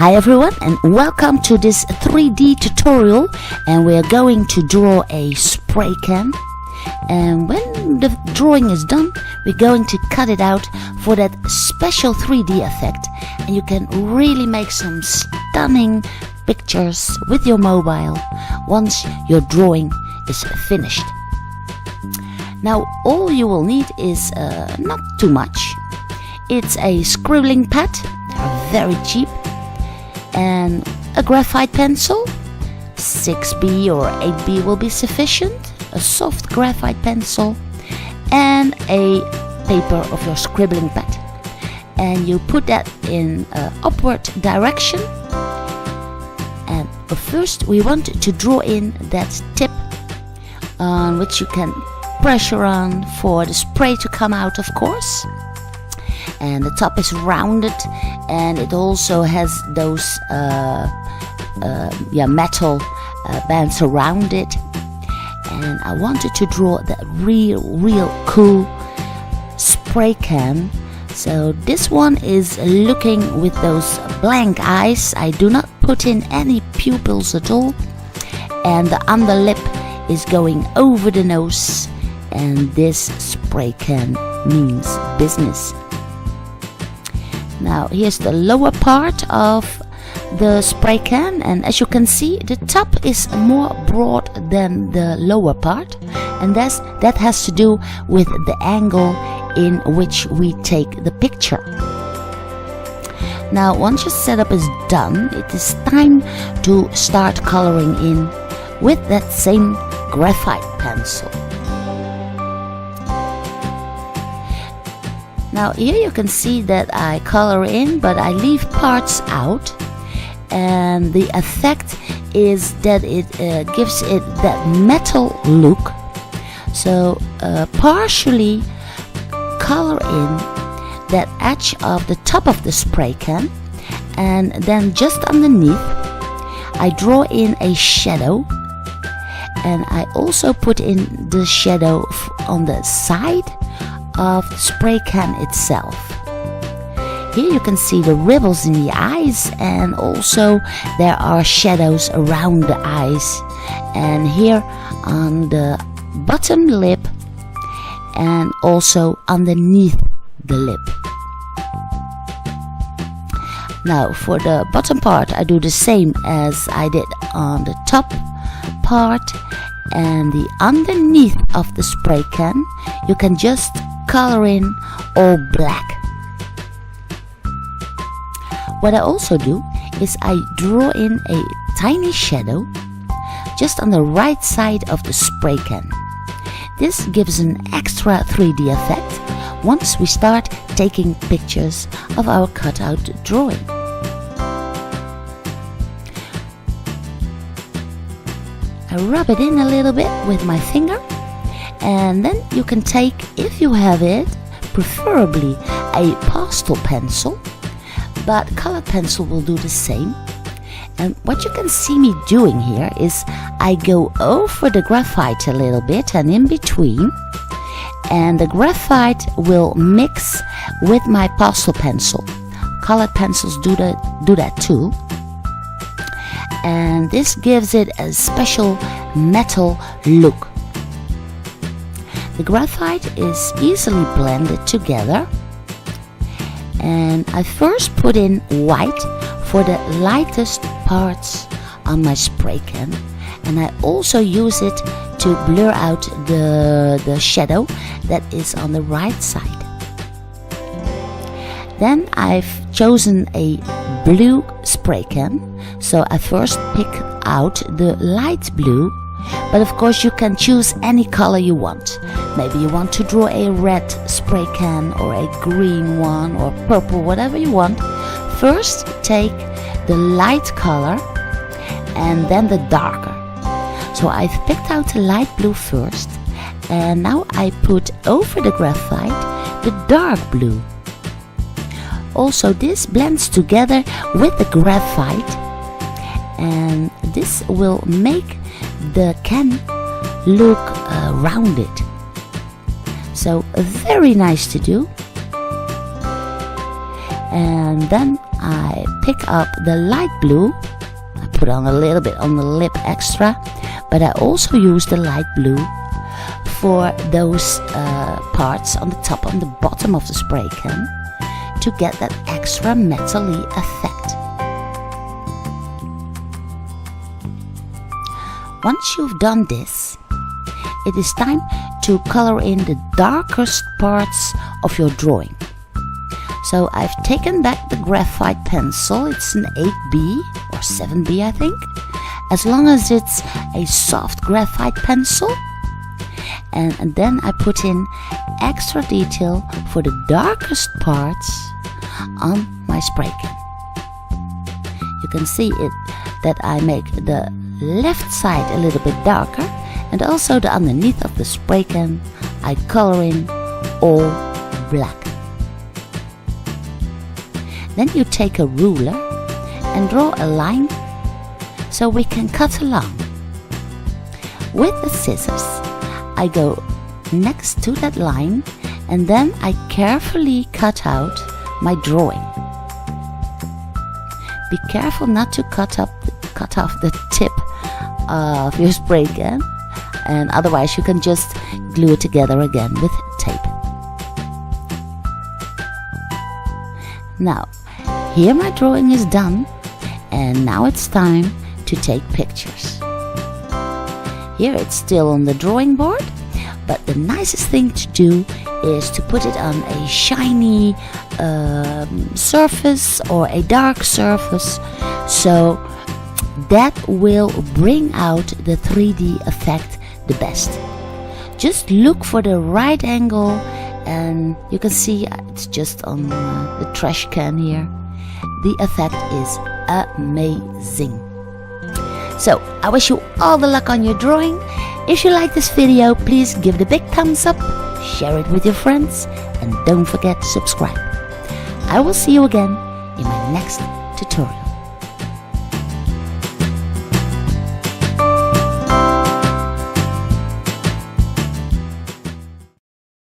Hi everyone, and welcome to this 3D tutorial, and we are going to draw a spray can. And when the drawing is done, we're going to cut it out for that special 3D effect, and you can really make some stunning pictures with your mobile once your drawing is finished. Now all you will need is not too much. It's a scribbling pad, they're very cheap, and a graphite pencil. 6B or 8B will be sufficient, a soft graphite pencil, and a paper of your scribbling pad. And you put that in upward direction, and first we want to draw in that tip on which you can pressure on for the spray to come out, of course. And the top is rounded, and it also has those metal bands around it. And I wanted to draw that real cool spray can. So this one is looking with those blank eyes. I do not put in any pupils at all, and the underlip is going over the nose, and this spray can means business. Now here's the lower part of the spray can, and as you can see, the top is more broad than the lower part, and that has to do with the angle in which we take the picture. Now once your setup is done, it is time to start coloring in with that same graphite pencil. Now here you can see that I color in, but I leave parts out, and the effect is that it gives it that metal look. So partially color in that edge of the top of the spray can, and then just underneath I draw in a shadow, and I also put in the shadow on the side of the spray can itself. Here you can see the ripples in the eyes, and also there are shadows around the eyes, and here on the bottom lip, and also underneath the lip. Now for the bottom part I do the same as I did on the top part, and the underneath of the spray can you can just color in all black. What I also do is I draw in a tiny shadow just on the right side of the spray can. This gives an extra 3D effect once we start taking pictures of our cutout drawing. I rub it in a little bit with my finger, and then you can take, if you have it, preferably a pastel pencil, but colored pencil will do the same. And what you can see me doing here is I go over the graphite a little bit and in between, and the graphite will mix with my pastel pencil. Colored pencils do that too, and this gives it a special metal look. The graphite is easily blended together, and I first put in white for the lightest parts on my spray can, and I also use it to blur out the shadow that is on the right side. Then I've chosen a blue spray can, so I first pick out the light blue, but of course you can choose any color you want. Maybe you want to draw a red spray can or a green one or purple, whatever you want. First take the light color and then the darker. So I've picked out the light blue first, and now I put over the graphite the dark blue. Also this blends together with the graphite, and this will make the can look rounded. So very nice to do. And then I pick up the light blue. I put on a little bit on the lip extra, but I also use the light blue for those parts on the top and the bottom of the spray can to get that extra metal-y effect. Once you've done this, it is time to color in the darkest parts of your drawing. So I've taken back the graphite pencil. It's an 8B or 7B, I think, as long as it's a soft graphite pencil. And then I put in extra detail for the darkest parts on my spray can. You can see it that I make the left side a little bit darker, and also the underneath of the spray can I color in all black. Then you take a ruler and draw a line so we can cut along. With the scissors I go next to that line, and then I carefully cut out my drawing. Be careful not to cut off the tip of your spray can, and otherwise you can just glue it together again with tape. Now, here my drawing is done, and now it's time to take pictures. Here it's still on the drawing board, but the nicest thing to do is to put it on a shiny surface or a dark surface, so that will bring out the 3D effect the best. Just look for the right angle, and you can see it's just on the trash can here. The effect is amazing. So I wish you all the luck on your drawing. If you like this video, please give it a big thumbs up, share it with your friends, and don't forget to subscribe. I will see you again in my next tutorial.